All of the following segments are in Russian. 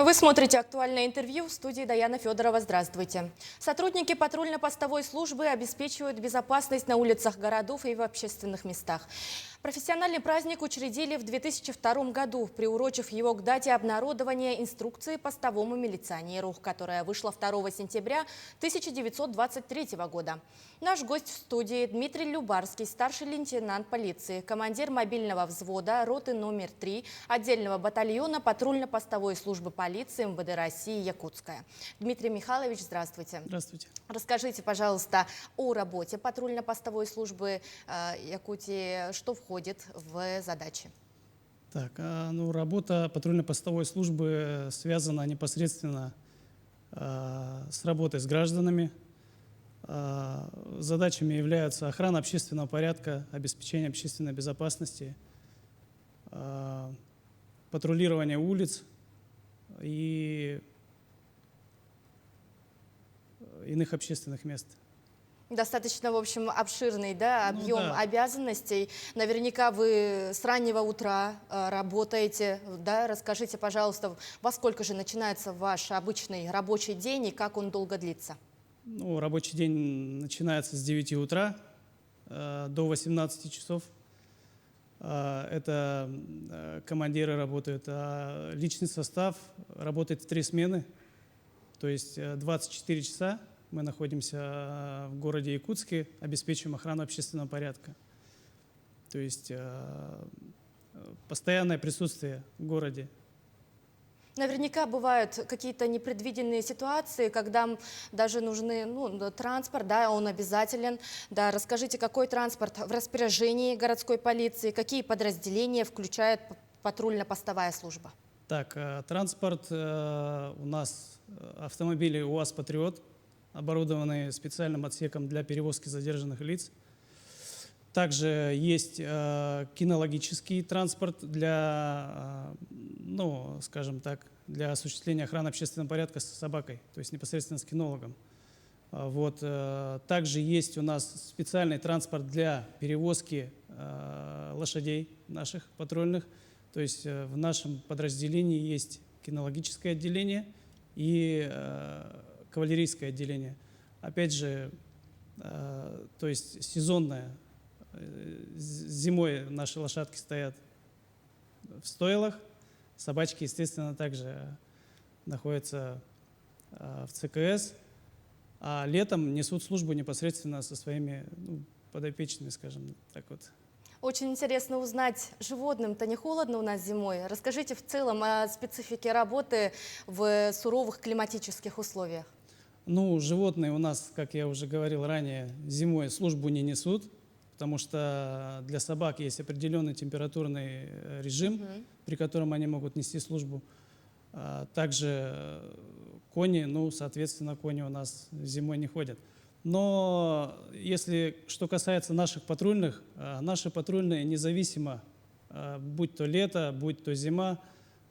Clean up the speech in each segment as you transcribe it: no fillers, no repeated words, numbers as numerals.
Вы смотрите «Актуальное интервью», в студии Даяна Федорова. Здравствуйте. Сотрудники патрульно-постовой службы обеспечивают безопасность на улицах городов и в общественных местах. Профессиональный праздник учредили в 2002 году, приурочив его к дате обнародования инструкции постовому милиционеру, которая вышла 2 сентября 1923 года. Наш гость в студии Дмитрий Любарский, старший лейтенант полиции, командир мобильного взвода роты номер 3 отдельного батальона патрульно-постовой службы полиции МВД России Якутская. Дмитрий Михайлович, здравствуйте. Здравствуйте. Расскажите, пожалуйста, о работе патрульно-постовой службы Якутии, что входит в задачи. Работа патрульно-постовой службы связана непосредственно с работой с гражданами. Задачами являются охрана общественного порядка, обеспечение общественной безопасности, патрулирование улиц и иных общественных мест. Достаточно, в общем, обширный, да, объем обязанностей. Наверняка вы с раннего утра работаете, да? Расскажите, пожалуйста, во сколько же начинается ваш обычный рабочий день и как он долго длится? Рабочий день начинается с 9 утра до 18 часов. Это командиры работают, а личный состав работает в 3 смены, то есть 24 часа. Мы находимся в городе Якутске, обеспечиваем охрану общественного порядка. То есть постоянное присутствие в городе. Наверняка бывают какие-то непредвиденные ситуации, когда даже нужны транспорт, да, он обязателен. Да, расскажите, какой транспорт в распоряжении городской полиции, какие подразделения включает патрульно-постовая служба? Транспорт у нас автомобили УАЗ «Патриот», оборудованные специальным отсеком для перевозки задержанных лиц. Также есть кинологический транспорт для, для осуществления охраны общественного порядка с собакой, то есть непосредственно с кинологом. Также есть у нас специальный транспорт для перевозки лошадей наших патрульных. То есть в нашем подразделении есть кинологическое отделение и кавалерийское отделение. Опять же, то есть сезонное. Зимой наши лошадки стоят в стойлах, собачки, естественно, также находятся в ЦКС, а летом несут службу непосредственно со своими подопечными, скажем так вот. Очень интересно узнать, животным-то не холодно у нас зимой? Расскажите в целом о специфике работы в суровых климатических условиях. Животные у нас, как я уже говорил ранее, зимой службу не несут, потому что для собак есть определенный температурный режим, при котором они могут нести службу. Также кони, соответственно, кони у нас зимой не ходят. Но если что касается наших патрульных, наши патрульные независимо, будь то лето, будь то зима,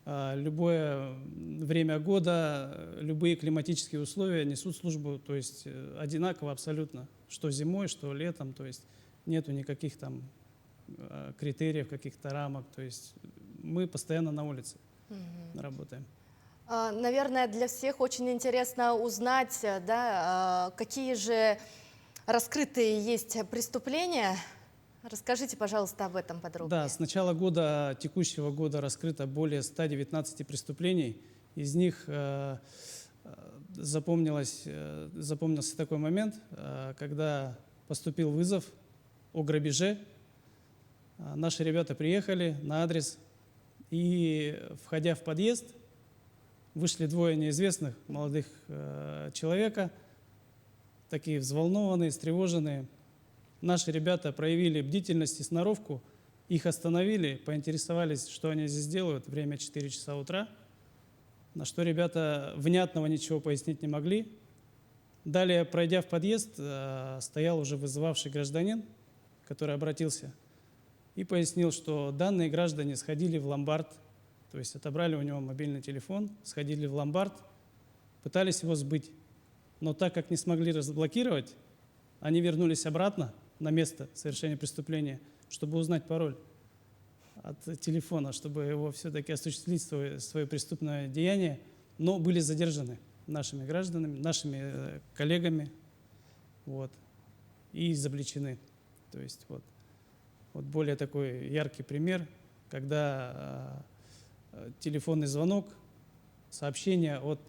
любое время года, любые климатические условия несут службу, то есть одинаково абсолютно, что зимой, что летом, то есть нету никаких там критериев, каких-то рамок, то есть мы постоянно на улице работаем. Наверное, для всех очень интересно узнать, да, какие же раскрытые есть преступления. Расскажите, пожалуйста, об этом подробнее. Да, с начала текущего года раскрыто более 119 преступлений. Из них запомнился такой момент, когда поступил вызов о грабеже. Наши ребята приехали на адрес и, входя в подъезд, вышли 2 неизвестных молодых человека, такие взволнованные, встревоженные. Наши ребята проявили бдительность и сноровку, их остановили, поинтересовались, что они здесь делают, время 4 часа утра, на что ребята внятного ничего пояснить не могли. Далее, пройдя в подъезд, стоял уже вызывавший гражданин, который обратился и пояснил, что данные граждане сходили в ломбард, то есть отобрали у него мобильный телефон, сходили в ломбард, пытались его сбыть. Но так как не смогли разблокировать, они вернулись обратно на место совершения преступления, чтобы узнать пароль от телефона, чтобы его все-таки осуществить свое преступное деяние. но были задержаны нашими гражданами, нашими коллегами, вот, и изобличены. То есть вот более такой яркий пример, когда телефонный звонок, сообщение от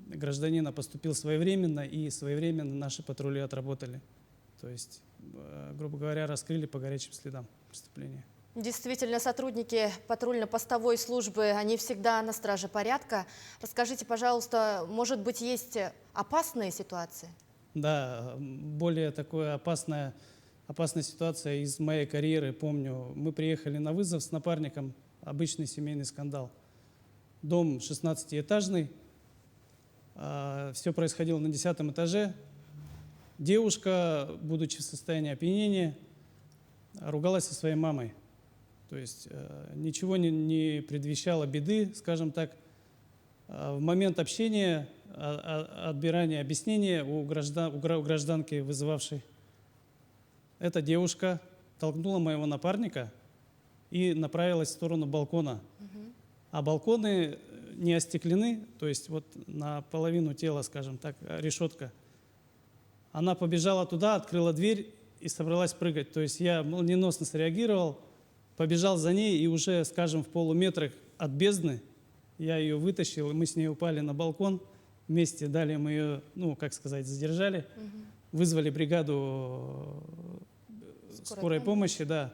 гражданина поступил своевременно, и своевременно наши патрули отработали. То есть, грубо говоря, раскрыли по горячим следам преступления. Действительно, сотрудники патрульно-постовой службы, они всегда на страже порядка. Расскажите, пожалуйста, может быть, есть опасные ситуации? Да, более такая опасная ситуация из моей карьеры. Помню, мы приехали на вызов с напарником, обычный семейный скандал. Дом 16-этажный, все происходило на 10-м этаже. Девушка, будучи в состоянии опьянения, ругалась со своей мамой. То есть ничего не предвещало беды, скажем так. В момент общения, отбирания объяснения у гражданки, вызывавшей, эта девушка толкнула моего напарника и направилась в сторону балкона. А балконы не остеклены, то есть вот наполовину тела, скажем так, решетка. Она побежала туда, открыла дверь и собралась прыгать. То есть я молниеносно среагировал, побежал за ней, и уже, скажем, в полуметрах от бездны я ее вытащил, и мы с ней упали на балкон вместе. Далее мы ее, задержали, вызвали бригаду скорой помощи, да,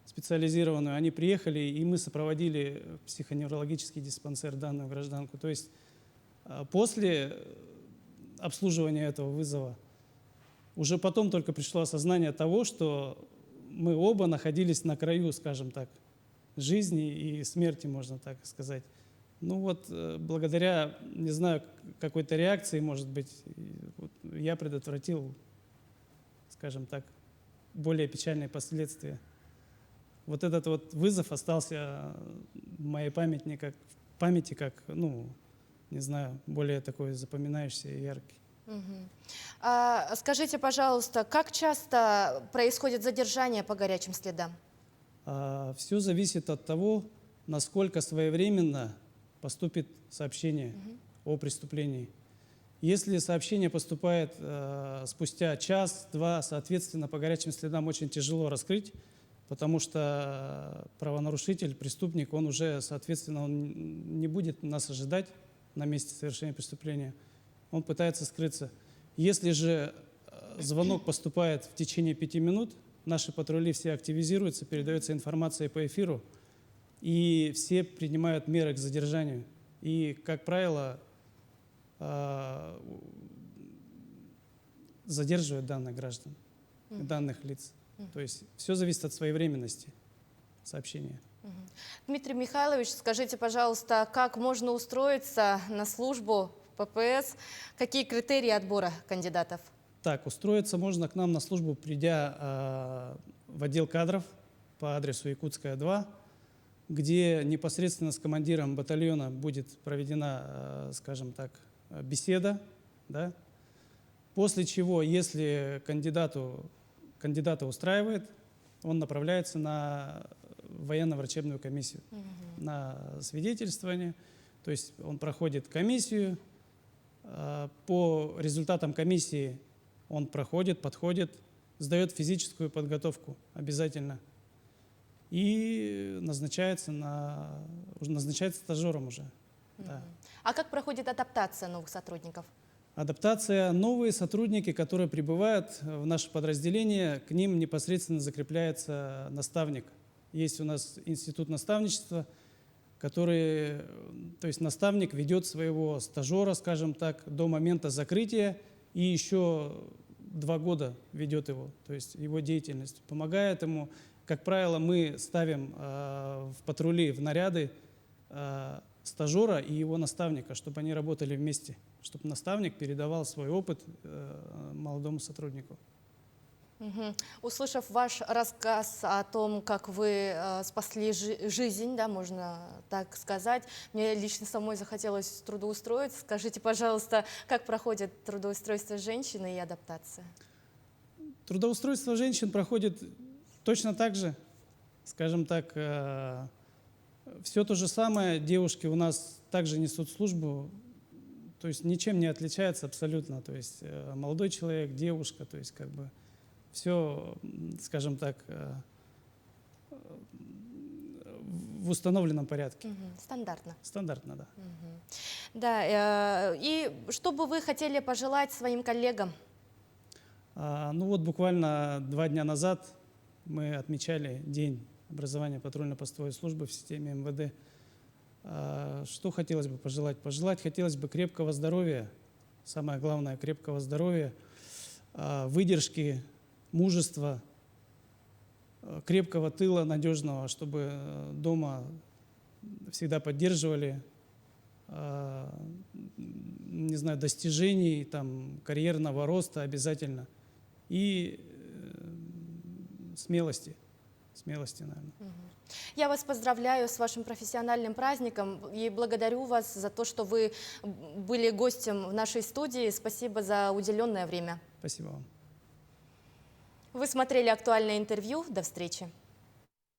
специализированную. Они приехали, и мы сопроводили в психоневрологический диспансер данную гражданку. То есть после обслуживания этого вызова уже потом только пришло осознание того, что мы оба находились на краю, скажем так, жизни и смерти, можно так сказать. Ну вот, благодаря, не знаю, какой-то реакции, может быть, я предотвратил, скажем так, более печальные последствия. Вот этот вот вызов остался в моей памяти как, не знаю, более такой запоминающийся и яркий. Скажите, пожалуйста, как часто происходит задержание по горячим следам? Все зависит от того, насколько своевременно поступит сообщение о преступлении. Если сообщение поступает спустя час-два, соответственно, по горячим следам очень тяжело раскрыть, потому что правонарушитель, преступник, он уже, соответственно, он не будет нас ожидать на месте совершения преступления. Он пытается скрыться. Если же звонок поступает в течение 5 минут, наши патрули все активизируются, передается информация по эфиру, и все принимают меры к задержанию. И, как правило, задерживают данных граждан, данных лиц. То есть все зависит от своевременности сообщения. Дмитрий Михайлович, скажите, пожалуйста, как можно устроиться на службу в ППС? Какие критерии отбора кандидатов? Так, устроиться можно к нам на службу, придя в отдел кадров по адресу Якутская, 2, где непосредственно с командиром батальона будет проведена, скажем так, беседа, да? После чего, если кандидата устраивает, он направляется на военно-врачебную комиссию, на свидетельствование. То есть он проходит комиссию, по результатам комиссии он подходит, сдает физическую подготовку обязательно и назначается стажером уже. Да. А как проходит адаптация новых сотрудников? Адаптация. Новые сотрудники, которые прибывают в наше подразделение, к ним непосредственно закрепляется наставник. Есть у нас институт наставничества, то есть наставник ведет своего стажера, скажем так, до момента закрытия и еще 2 года ведет его, то есть его деятельность. Помогает ему. Как правило, мы ставим в патрули, в наряды стажера и его наставника, чтобы они работали вместе, чтобы наставник передавал свой опыт молодому сотруднику. Услышав ваш рассказ о том, как вы спасли жизнь, да, можно так сказать, мне лично самой захотелось трудоустроиться. Скажите, пожалуйста, как проходит трудоустройство женщины и адаптация? Трудоустройство женщин проходит точно так же, скажем так, все то же самое. Девушки у нас также несут службу, то есть ничем не отличается абсолютно. То есть молодой человек, девушка, то есть как бы все, скажем так, в установленном порядке. Стандартно. Стандартно, да. Да, и что бы вы хотели пожелать своим коллегам? Ну вот буквально 2 дня назад мы отмечали День образования патрульно-постовой службы в системе МВД. Что хотелось бы пожелать? Пожелать хотелось бы крепкого здоровья, самое главное, крепкого здоровья, выдержки, мужества, крепкого тыла, надежного, чтобы дома всегда поддерживали, не знаю, достижений, там, карьерного роста обязательно и смелости, наверное. Я вас поздравляю с вашим профессиональным праздником и благодарю вас за то, что вы были гостем в нашей студии. Спасибо за уделенное время. Спасибо вам. Вы смотрели актуальное интервью. До встречи.